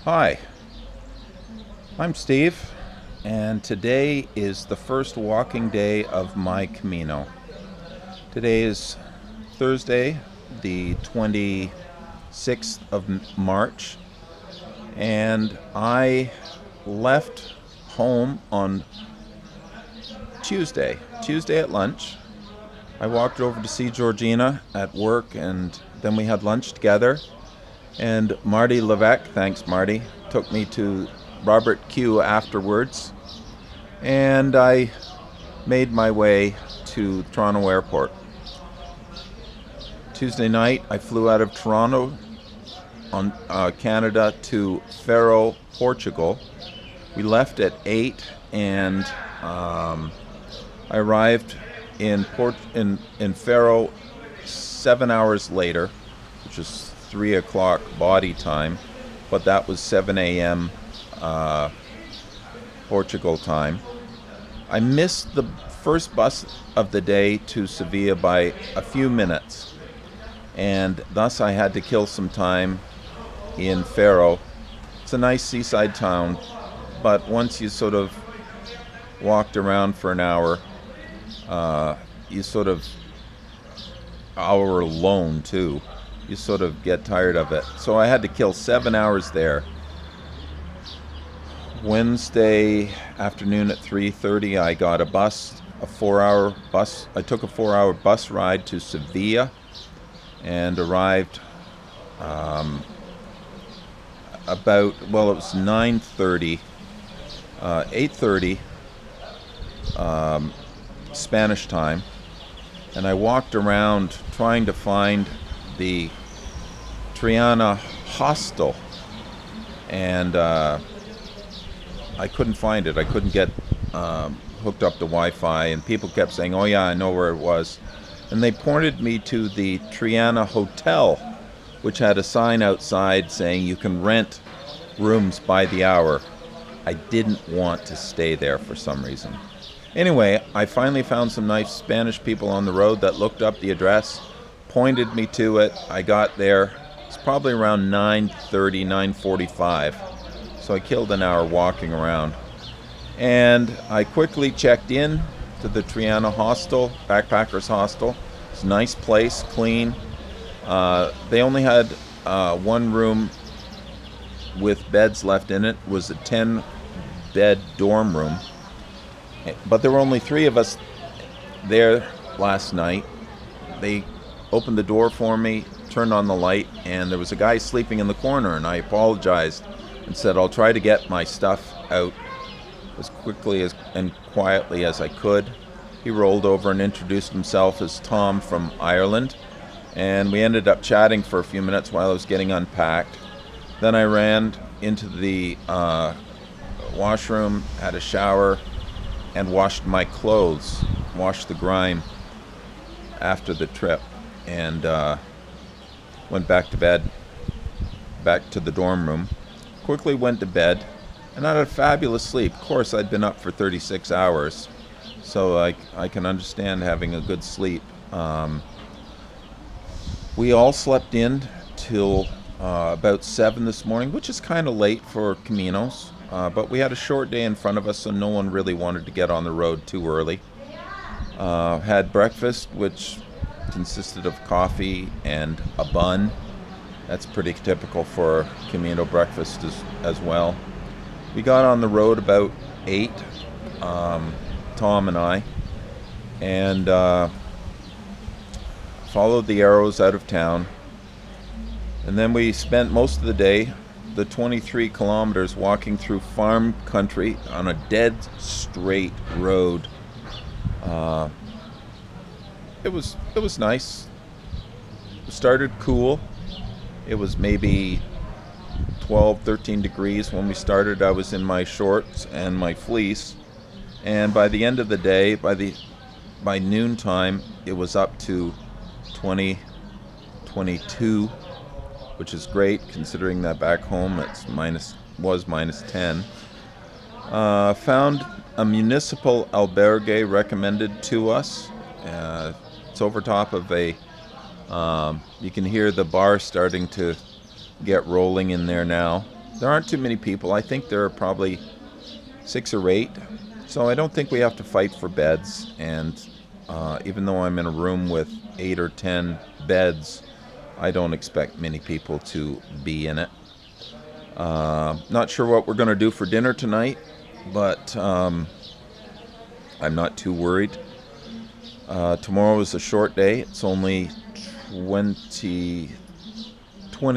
Hi, I'm Steve, and today is the first walking day of my Camino. Today is Thursday, the 26th of March, and I left home on Tuesday at lunch. I walked over to see Georgina at work, and then we had lunch together. And Marty Levesque, thanks Marty, took me to Robert Q afterwards, and I made my way to Toronto Airport. Tuesday night, I flew out of Toronto, on Canada, to Faro, Portugal. We left at 8, and I arrived in Faro 7 hours later, which is 3 o'clock body time, but that was 7 a.m. Portugal time. I missed the first bus of the day to Sevilla by a few minutes, and thus I had to kill some time in Faro. It's a nice seaside town, but once you sort of walked around for an hour, you sort of, hour alone too, you sort of get tired of it. So I had to kill 7 hours there. Wednesday afternoon at 3:30, I got a bus, a 4-hour bus. I took a 4-hour bus ride to Sevilla and arrived it was 9:30, 8:30 Spanish time, and I walked around trying to find the Triana hostel, and I couldn't find it. I couldn't get hooked up to Wi-Fi, and people kept saying, "Oh yeah, I know where it was," and they pointed me to the Triana Hotel, which had a sign outside saying you can rent rooms by the hour. I didn't want to stay there for some reason. Anyway, I finally found some nice Spanish people on the road that looked up the address, pointed me to it. I got there. It's probably around 9:30, 9:45. So I killed an hour walking around. And I quickly checked in to the Triana Hostel, Backpackers Hostel. It's a nice place, clean. They only had one room with beds left in it. It was a 10-bed dorm room. But there were only 3 of us there last night. They opened the door for me, turned on the light, and there was a guy sleeping in the corner, and I apologized and said I'll try to get my stuff out as quickly and quietly as I could. He rolled over and introduced himself as Tom from Ireland, and we ended up chatting for a few minutes while I was getting unpacked. Then I ran into the washroom, had a shower, and washed my clothes, washed the grime after the trip, and went back to bed, back to the dorm room. Quickly went to bed, and I had a fabulous sleep. Of course, I'd been up for 36 hours, so I can understand having a good sleep. We all slept in till about 7 this morning, which is kind of late for Caminos. But we had a short day in front of us, so no one really wanted to get on the road too early. Had breakfast, which consisted of coffee and a bun. That's pretty typical for Camino breakfast as well. We got on the road about 8, Tom and I, and followed the arrows out of town. And then we spent most of the day, the 23 kilometers, walking through farm country on a dead straight road. It was nice. It started cool. It was maybe 12, 13 degrees when we started. I was in my shorts and my fleece, and by the end of the day, by noontime, it was up to 20, 22, which is great considering that back home was minus 10. Found a municipal albergue recommended to us. It's over top of a, you can hear the bar starting to get rolling in there now. There aren't too many people. I think there are probably 6 or 8. So I don't think we have to fight for beds. And even though I'm in a room with 8 or 10 beds, I don't expect many people to be in it. Not sure what we're going to do for dinner tonight, but I'm not too worried. Tomorrow is a short day. It's only 20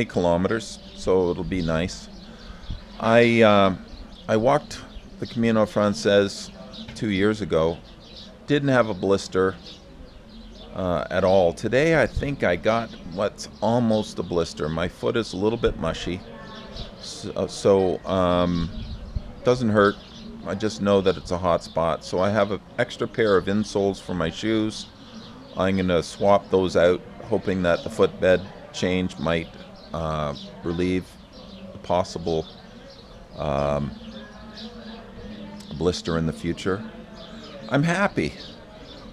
kilometers, so it'll be nice. I walked the Camino Frances 2 years ago. Didn't have a blister at all. Today I think I got what's almost a blister. My foot is a little bit mushy, so doesn't hurt. I just know that it's a hot spot. So I have an extra pair of insoles for my shoes. I'm going to swap those out, hoping that the footbed change might relieve the possible blister in the future. I'm happy.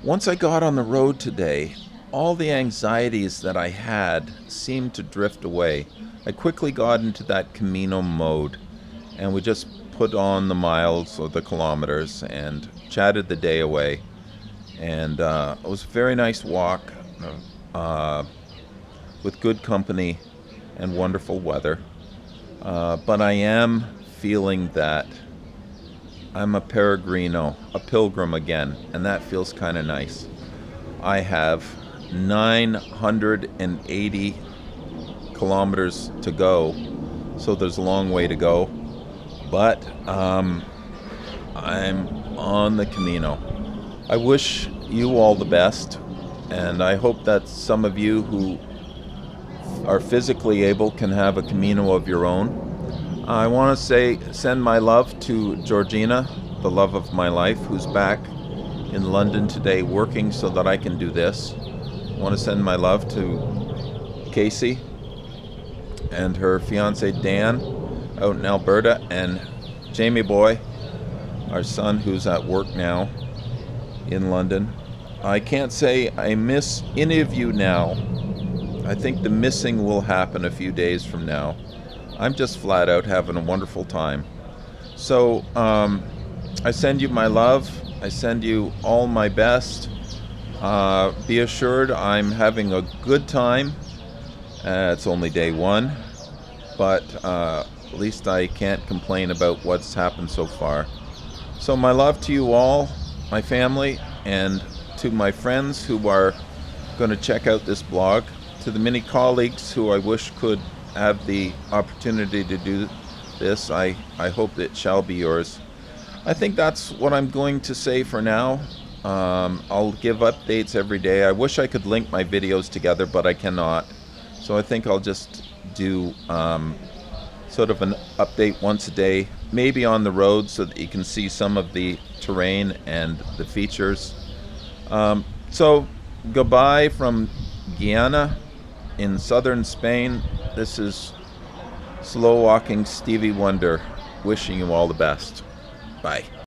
Once I got on the road today, all the anxieties that I had seemed to drift away. I quickly got into that Camino mode, and we just put on the miles or the kilometers and chatted the day away. And it was a very nice walk with good company and wonderful weather. But I am feeling that I'm a peregrino, a pilgrim again, and that feels kind of nice. I have 980 kilometers to go, so there's a long way to go, but I'm on the Camino. I wish you all the best, and I hope that some of you who are physically able can have a Camino of your own. I want to send my love to Georgina, the love of my life, who's back in London today working so that I can do this. I want to send my love to Casey and her fiance Dan out in Alberta, and Jamie Boy, our son, who's at work now in London. I can't say I miss any of you now. I think the missing will happen a few days from now. I'm just flat out having a wonderful time. So I send you my love. I send you all my best. Be assured I'm having a good time. It's only day 1, but at least I can't complain about what's happened so far. So my love to you all, my family, and to my friends who are going to check out this blog, to the many colleagues who I wish could have the opportunity to do this. I hope it shall be yours. I think that's what I'm going to say for now. I'll give updates every day. I wish I could link my videos together, but I cannot. So I think I'll just do sort of an update once a day, maybe on the road, so that you can see some of the terrain and the features. So goodbye from Guyana in southern Spain. This is slow walking Stevie Wonder, wishing you all the best. Bye.